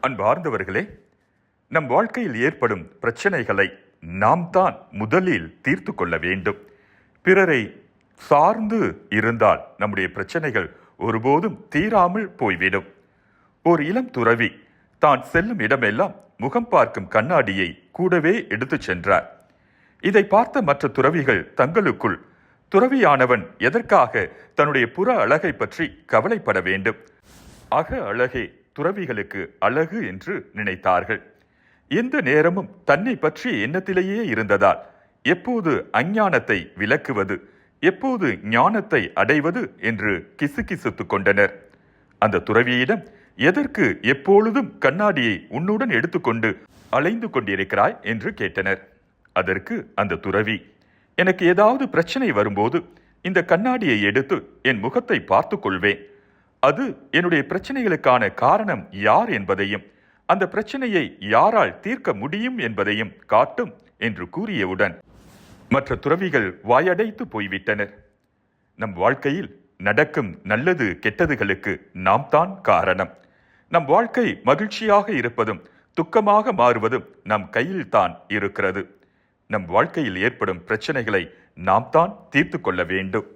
அன்பார்ந்தவர்களே, நம் வாழ்க்கையில் ஏற்படும் பிரச்சனைகளை நாம் தான் முதலில் தீர்த்து கொள்ள வேண்டும். பிறரை சார்ந்து இருந்தால் நம்முடைய பிரச்சனைகள் ஒருபோதும் தீராமல் போய்விடும். ஒரு இளம் துறவி தான் செல்லும் இடமெல்லாம் முகம் பார்க்கும் கண்ணாடியை கூடவே எடுத்துச் சென்றார். இதை பார்த்த மற்ற துறவிகள் தங்களுக்குள், துறவியானவன் எதற்காக தன்னுடைய புற அழகை பற்றி கவலைப்பட வேண்டும்? அக அழகே துறவிகளுக்கு அழகு என்று நினைத்தார்கள். எந்த நேரமும் தன்னை பற்றிய எண்ணத்திலேயே இருந்ததால் எப்போது அஞ்ஞானத்தை விலக்குவது, எப்போது ஞானத்தை அடைவது என்று கிசுகிசுத்துக் கொண்டனர். அந்த துறவியிடம், எதற்கு எப்பொழுதும் கண்ணாடியை உன்னுடன் எடுத்துக்கொண்டு அலைந்து கொண்டிருக்கிறாய் என்று கேட்டனர். அதற்கு அந்த துறவி, எனக்கு ஏதாவது பிரச்சனை வரும்போது இந்த கண்ணாடியை எடுத்து என் முகத்தை பார்த்து கொள்வேன். அது என்னுடைய பிரச்சனைகளுக்கான காரணம் யார் என்பதையும் அந்த பிரச்சனையை யாரால் தீர்க்க முடியும் என்பதையும் காட்டும் என்று கூறியவுடன் மற்ற துறவிகள் வாயடைத்து போய்விட்டனர். நம் வாழ்க்கையில் நடக்கும் நல்லது கெட்டதுகளுக்கு நாம் தான் காரணம். நம் வாழ்க்கை மகிழ்ச்சியாக இருப்பதும் துக்கமாக மாறுவதும் நம் கையில் தான் இருக்கிறது. நம் வாழ்க்கையில் ஏற்படும் பிரச்சனைகளை நாம் தான் தீர்த்து கொள்ள வேண்டும்.